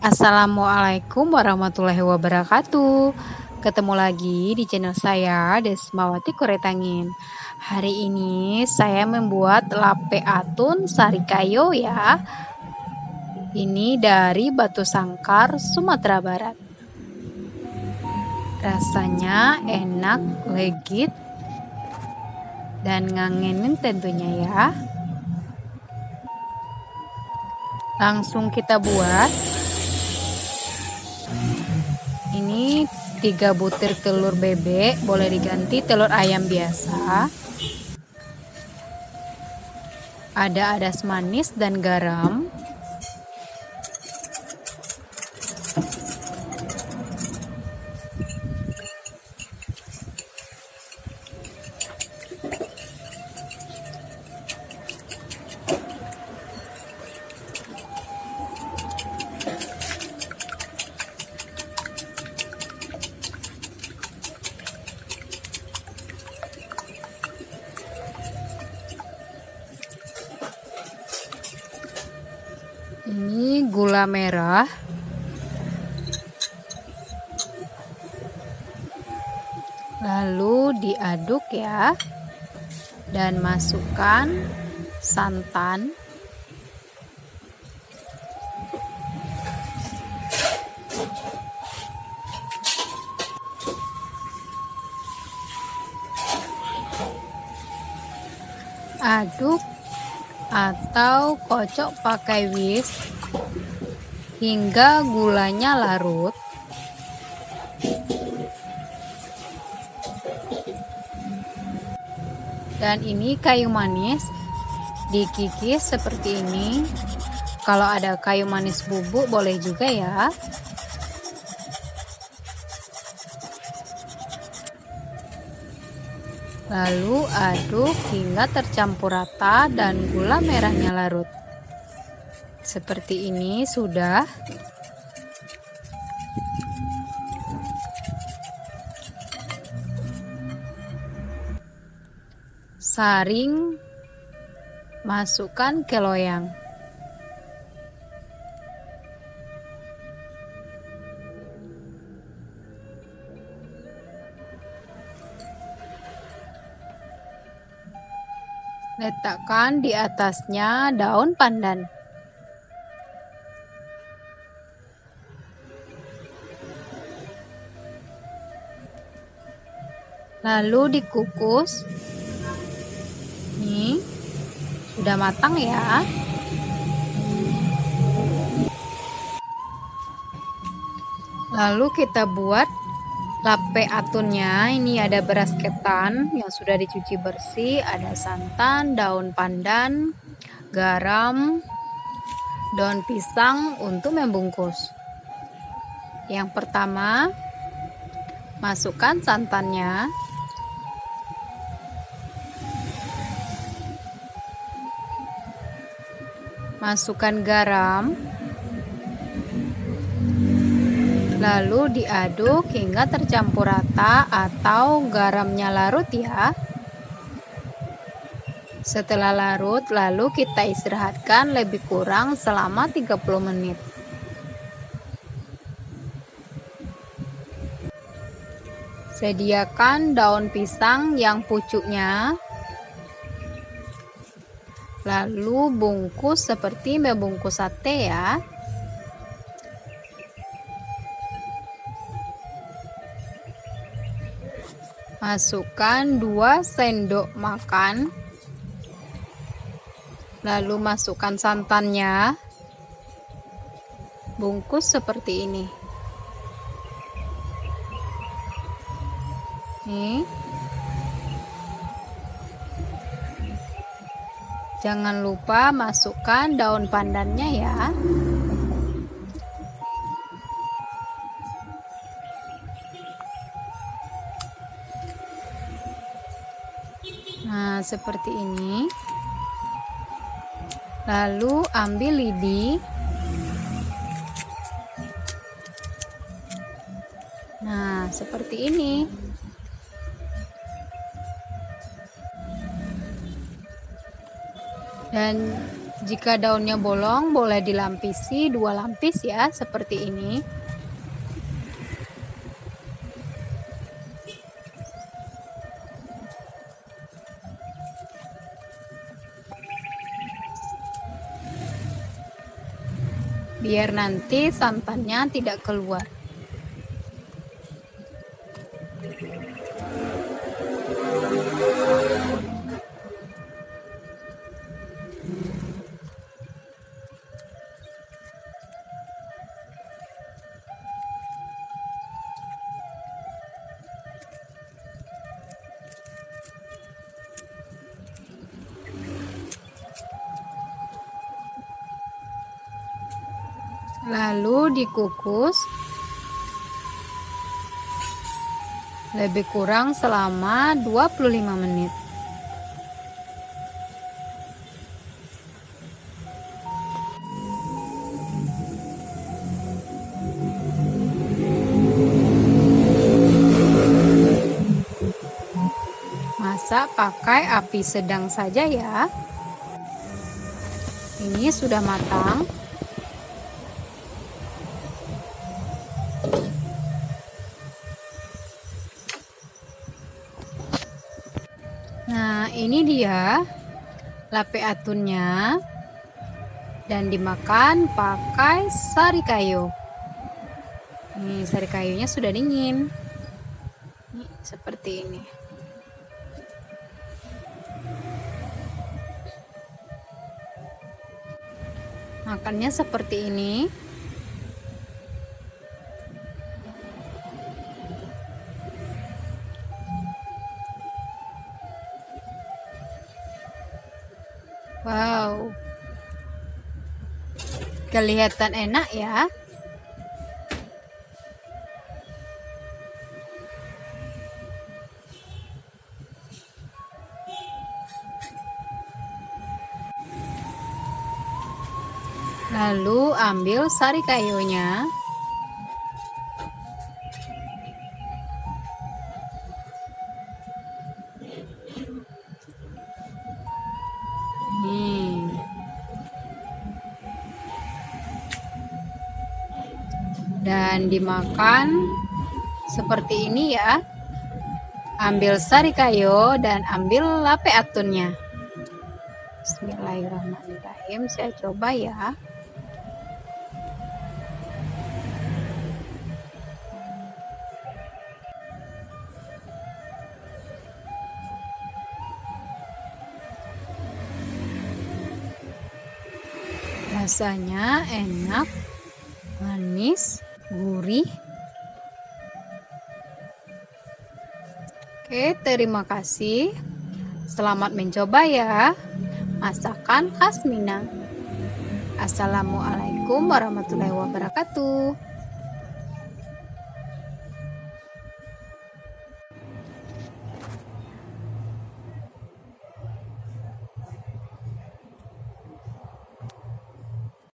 Assalamualaikum warahmatullahi wabarakatuh. Ketemu lagi di channel saya Desmawati Koretangin. Hari ini saya membuat lape atun sarikayo ya. Ini dari Batu Sangkar, Sumatera Barat. Rasanya enak, legit, dan ngangenin tentunya ya. Langsung kita buat. Ini 3 butir telur bebek, boleh diganti telur ayam biasa. Ada adas manis dan garam. Ini gula merah, lalu diaduk ya, dan masukkan santan, aduk atau kocok pakai whisk hingga gulanya larut. Dan ini kayu manis, dikikis seperti ini. Kalau ada kayu manis bubuk boleh juga ya. Lalu aduk hingga tercampur rata dan gula merahnya larut. Seperti ini sudah. Saring, masukkan ke loyang. Letakkan di atasnya daun pandan. Lalu dikukus. Nih, sudah matang ya. Lalu kita buat lape atunnya. Ini ada beras ketan yang sudah dicuci bersih, ada santan, daun pandan, garam, daun pisang untuk membungkus. Yang pertama, masukkan santannya. Masukkan garam. Lalu diaduk hingga tercampur rata atau garamnya larut ya. Setelah larut, lalu kita istirahatkan lebih kurang selama 30 menit. Sediakan daun pisang yang pucuknya. Lalu bungkus seperti membungkus sate ya. Masukkan 2 sendok makan. Lalu masukkan santannya. Bungkus seperti ini. Nih. Jangan lupa masukkan daun pandannya ya. Nah, seperti ini. Lalu ambil lidi. Nah, seperti ini. Dan Jika daunnya bolong, boleh dilapisi 2 lapis ya, seperti ini. Biar nanti santannya tidak keluar. Lalu dikukus lebih kurang selama 25 menit. Masak pakai api sedang saja ya. Ini sudah matang. Nah, ini dia lape atunnya, dan dimakan pakai sari kayu. Nih, sari kayunya sudah dingin. Nih, seperti ini. Makannya seperti ini. Wow, kelihatan enak ya. Lalu ambil sari kayunya. Dan dimakan seperti ini ya. Ambil sari kayu dan ambil lape atunnya. Bismillahirrahmanirrahim. Saya coba ya. Rasanya enak, manis, gurih. Oke, terima kasih. Selamat mencoba ya. Masakan khas Minang. Assalamualaikum warahmatullahi wabarakatuh.